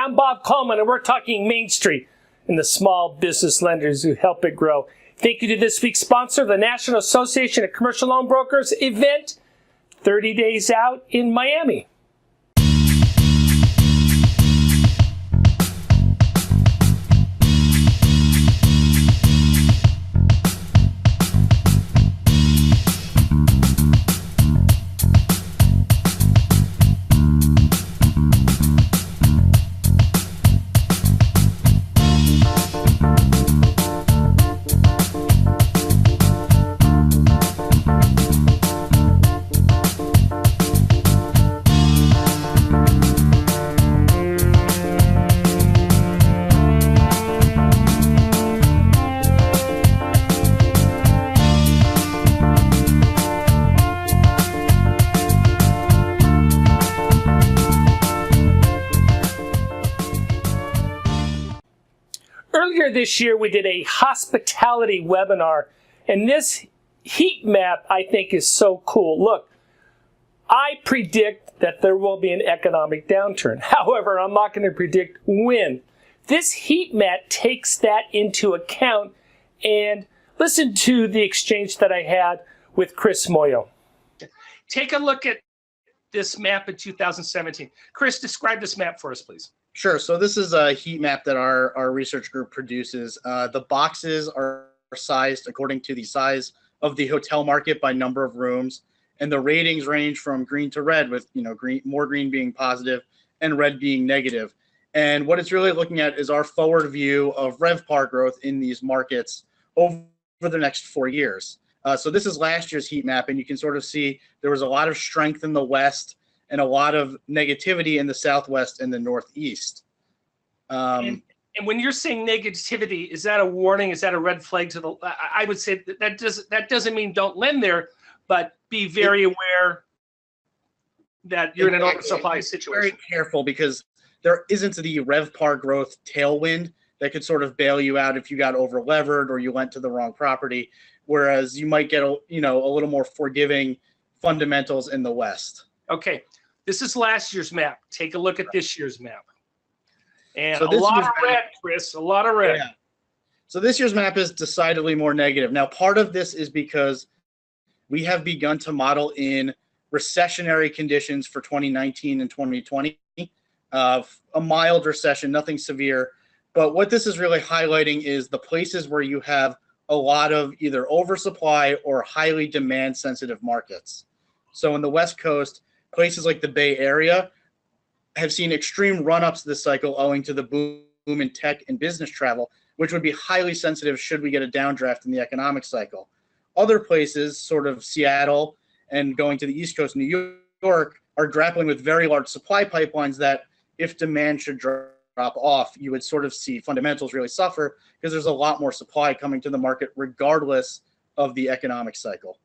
I'm Bob Coleman, and we're talking Main Street and the small business lenders who help it grow. Thank you to this week's sponsor, the National Association of Commercial Loan Brokers event, 30 Days Out in Miami. Earlier this year, we did a hospitality webinar, and this heat map, I think, is so cool. Look, I predict that there will be an economic downturn. However, I'm not going to predict when. This heat map takes that into account, and listen to the exchange that I had with Chris Muoio. Take a look at this map in 2017. Chris, describe this map for us, please. Sure. So this is a heat map that our research group produces. The boxes are sized according to the size of the hotel market by number of rooms, and the ratings range from green to red, with more green being positive and red being negative. And what it's really looking at is our forward view of RevPAR growth in these markets over the next 4 years. So this is last year's heat map, and you can sort of see there was a lot of strength in the West and a lot of negativity in the Southwest and the Northeast. And when you're saying negativity, is that a warning? Is that a red flag to the? I would say that doesn't mean don't lend there, but be very aware that you're in an oversupply situation. Very careful, because there isn't the RevPAR growth tailwind that could sort of bail you out if you got over levered or you lent to the wrong property. Whereas you might get a little more forgiving fundamentals in the West. Okay. This is last year's map. Take a look at this year's map. And so a lot of red, Chris, a lot of red. Yeah. So this year's map is decidedly more negative. Now, part of this is because we have begun to model in recessionary conditions for 2019 and 2020, a mild recession, nothing severe. But what this is really highlighting is the places where you have a lot of either oversupply or highly demand-sensitive markets. So in the West Coast, places like the Bay Area have seen extreme run-ups this cycle owing to the boom in tech and business travel, which would be highly sensitive should we get a downdraft in the economic cycle. Other places, sort of Seattle and going to the East Coast, New York, are grappling with very large supply pipelines that, if demand should drop off, you would sort of see fundamentals really suffer, because there's a lot more supply coming to the market regardless of the economic cycle.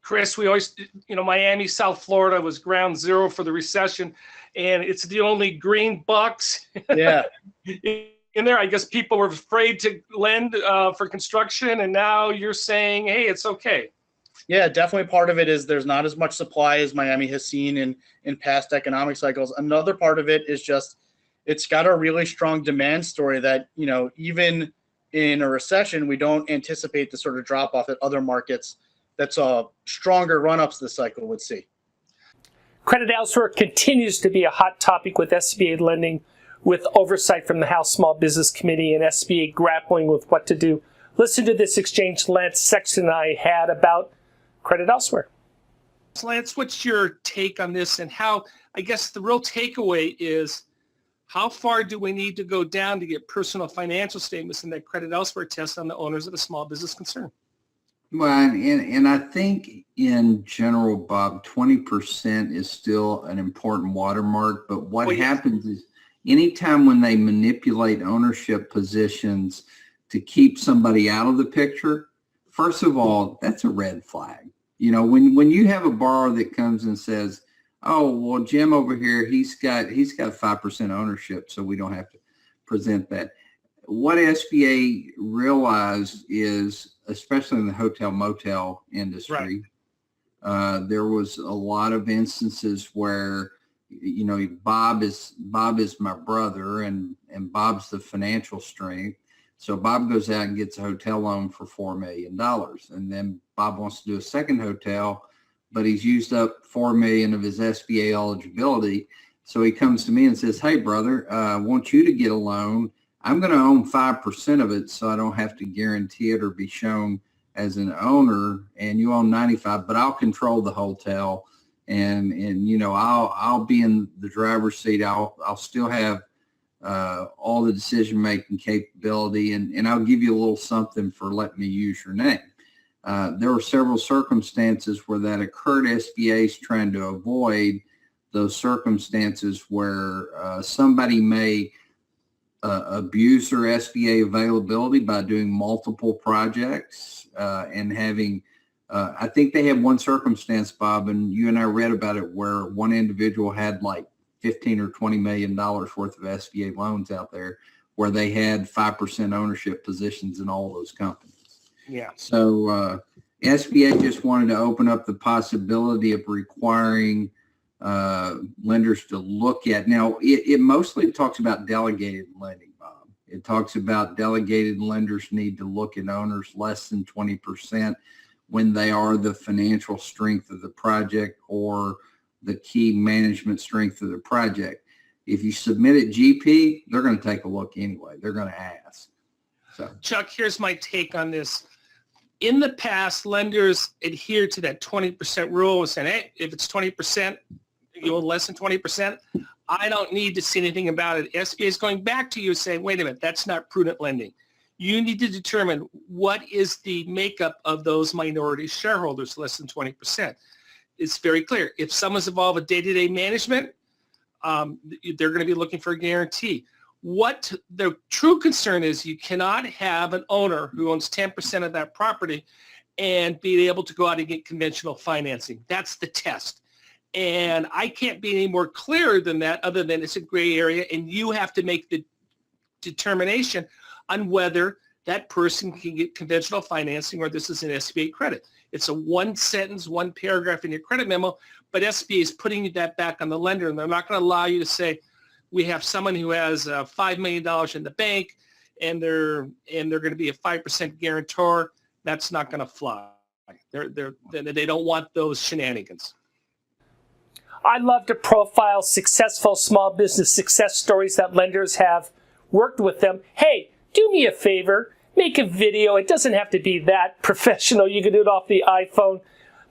Chris, we always, Miami, South Florida was ground zero for the recession, and it's the only green bucks. Yeah. In there, I guess people were afraid to lend for construction, and now you're saying, hey, it's okay. Yeah, definitely part of it is there's not as much supply as Miami has seen in past economic cycles. Another part of it is just it's got a really strong demand story that, even in a recession, we don't anticipate the sort of drop off that other markets that saw stronger run-ups this cycle would see. Credit elsewhere continues to be a hot topic with SBA lending, with oversight from the House Small Business Committee and SBA grappling with what to do. Listen to this exchange Lance Sexton and I had about credit elsewhere. Lance, what's your take on this, and how, I guess the real takeaway is, how far do we need to go down to get personal financial statements in that credit elsewhere test on the owners of a small business concern? Well, and I think in general, Bob, 20% is still an important watermark. But what happens is anytime when they manipulate ownership positions to keep somebody out of the picture, first of all, that's a red flag. When you have a borrower that comes and says, oh, well, Jim over here, he's got 5% ownership, so we don't have to present that. What SBA realized is, especially in the hotel motel industry, there was a lot of instances where, Bob is my brother, and Bob's the financial strength. So Bob goes out and gets a hotel loan for $4 million. And then Bob wants to do a second hotel, but he's used up $4 million of his SBA eligibility. So he comes to me and says, hey, brother, I want you to get a loan. I'm going to own 5% of it, so I don't have to guarantee it or be shown as an owner. And you own 95, but I'll control the hotel. And I'll be in the driver's seat. I'll still have all the decision-making capability, and I'll give you a little something for letting me use your name. There were several circumstances where that occurred. SBA is trying to avoid those circumstances where somebody may abuse their SBA availability by doing multiple projects and having I think they had one circumstance, Bob, and you and I read about it, where one individual had like $15 or $20 million worth of SBA loans out there, where they had 5% ownership positions in all those companies. Yeah. So SBA just wanted to open up the possibility of requiring lenders to look at. Now, it mostly talks about delegated lending, Bob. It talks about delegated lenders need to look at owners less than 20% when they are the financial strength of the project or the key management strength of the project. If you submit it GP, they're going to take a look anyway. They're going to ask. So, Chuck, here's my take on this. In the past, lenders adhere to that 20% rule and saying, hey, if it's 20%, less than 20%, I don't need to see anything about it. SBA is going back to you saying, wait a minute, that's not prudent lending. You need to determine what is the makeup of those minority shareholders, less than 20%. It's very clear. If someone's involved with day-to-day management, they're going to be looking for a guarantee. What the true concern is, you cannot have an owner who owns 10% of that property and be able to go out and get conventional financing. That's the test. And I can't be any more clear than that, other than it's a gray area, and you have to make the determination on whether that person can get conventional financing or this is an SBA credit. It's a one sentence, one paragraph in your credit memo, but SBA is putting that back on the lender, and they're not going to allow you to say, we have someone who has $5 million in the bank and they're going to be a 5% guarantor. That's not going to fly. They don't want those shenanigans. I love to profile successful small business success stories that lenders have worked with them. Hey, do me a favor, make a video. It doesn't have to be that professional. You can do it off the iPhone.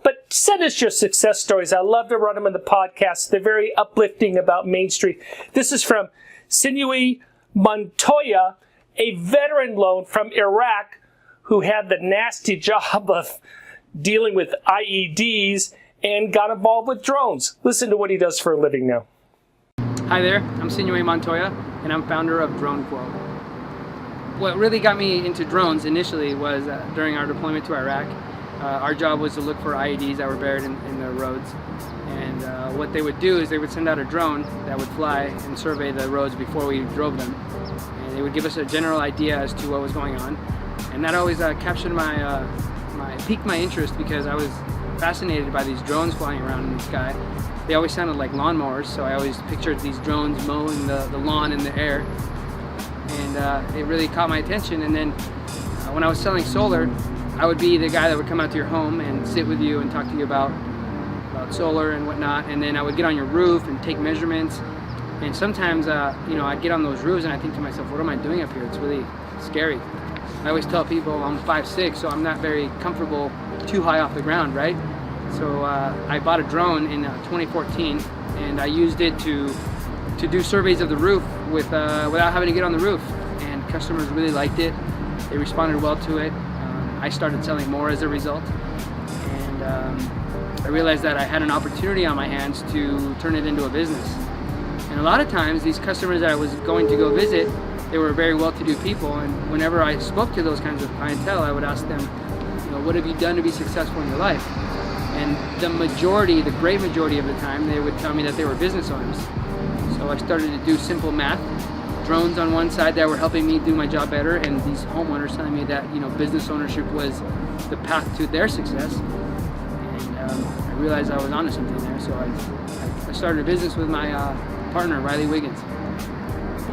But send us your success stories. I love to run them in the podcast. They're very uplifting about Main Street. This is from Muoio Montoya, a veteran loan from Iraq who had the nasty job of dealing with IEDs and got involved with drones. Listen to what he does for a living now. Hi there, I'm Muoio Montoya, and I'm founder of DroneQuote. What really got me into drones initially was during our deployment to Iraq. Our job was to look for IEDs that were buried in the roads. And what they would do is they would send out a drone that would fly and survey the roads before we drove them. And they would give us a general idea as to what was going on. And that always captured piqued my interest, because I was fascinated by these drones flying around in the sky. They always sounded like lawnmowers, so I always pictured these drones mowing the lawn in the air. And it really caught my attention. And then when I was selling solar, I would be the guy that would come out to your home and sit with you and talk to you about solar and whatnot. And then I would get on your roof and take measurements. And sometimes, I'd get on those roofs and I think to myself, what am I doing up here? It's really scary. I always tell people I'm 5'6", so I'm not very comfortable too high off the ground, right? So I bought a drone in 2014, and I used it to do surveys of the roof without having to get on the roof. And customers really liked it. They responded well to it. I started selling more as a result. And I realized that I had an opportunity on my hands to turn it into a business. And a lot of times, these customers that I was going to go visit, they were very well-to-do people. And whenever I spoke to those kinds of clientele, I would ask them, what have you done to be successful in your life? And the great majority of the time, they would tell me that they were business owners. So I started to do simple math, drones on one side that were helping me do my job better, and these homeowners telling me that business ownership was the path to their success. And I I realized I was onto something there. So I started a business with my partner, Riley Wiggins.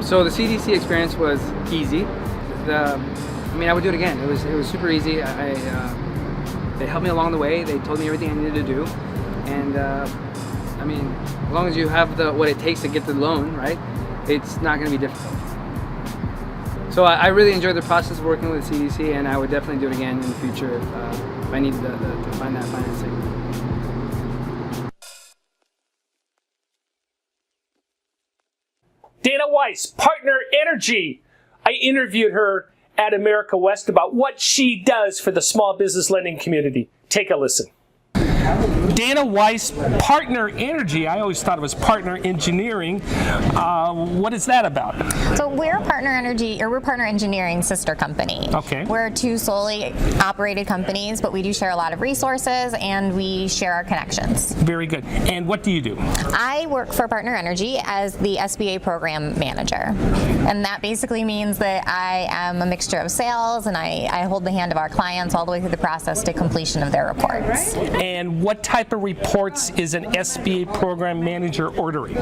So the CDC experience was easy. I would do it again. It was super easy. They helped me along the way. They told me everything I needed to do. And as long as you have what it takes to get the loan, right, it's not going to be difficult. So I really enjoyed the process of working with CDC, and I would definitely do it again in the future if I needed to find that financing. Dana Weiss, Partner Energy. I interviewed her at America West about what she does for the small business lending community. Take a listen. Dana Weiss, Partner Energy. I always thought it was Partner Engineering. What is that about? So we're Partner Energy, or we're Partner Engineering sister company. Okay. We're two solely operated companies, but we do share a lot of resources and we share our connections. Very good. And what do you do? I work for Partner Energy as the SBA program manager. And that basically means that I am a mixture of sales and I hold the hand of our clients all the way through the process to completion of their reports. And what type of reports is an SBA program manager ordering?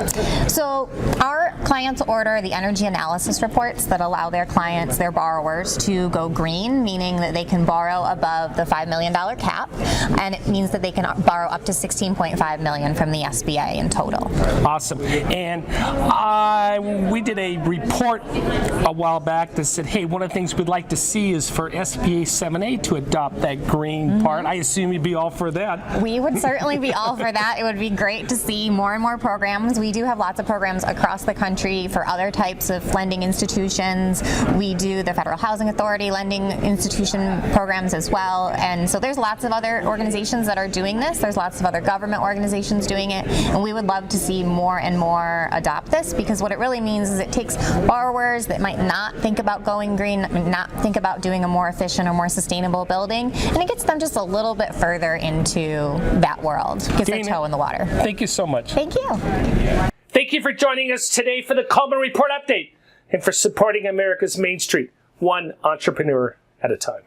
So our clients order the energy analysis reports that allow their clients, their borrowers, to go green, meaning that they can borrow above the $5 million cap, and it means that they can borrow up to $16.5 million from the SBA in total. Awesome. And we did a report a while back that said, hey, one of the things we'd like to see is for SBA 7A to adopt that green part. I assume you'd be all for that. We would certainly be all for that. It would be great to see more and more programs. We do have lots of programs across the country for other types of lending institutions. We do the Federal Housing Authority lending institution programs as well. And so there's lots of other organizations that are doing this. There's lots of other government organizations doing it. And we would love to see more and more adopt this, because what it really means is it takes borrowers that might not think about going green, not think about doing a more efficient or more sustainable building, and it gets them just a little bit further into that world, gets their toe in the water. Thank you so much. Thank you. Thank you for joining us today for the Coleman Report Update and for supporting America's Main Street, one entrepreneur at a time.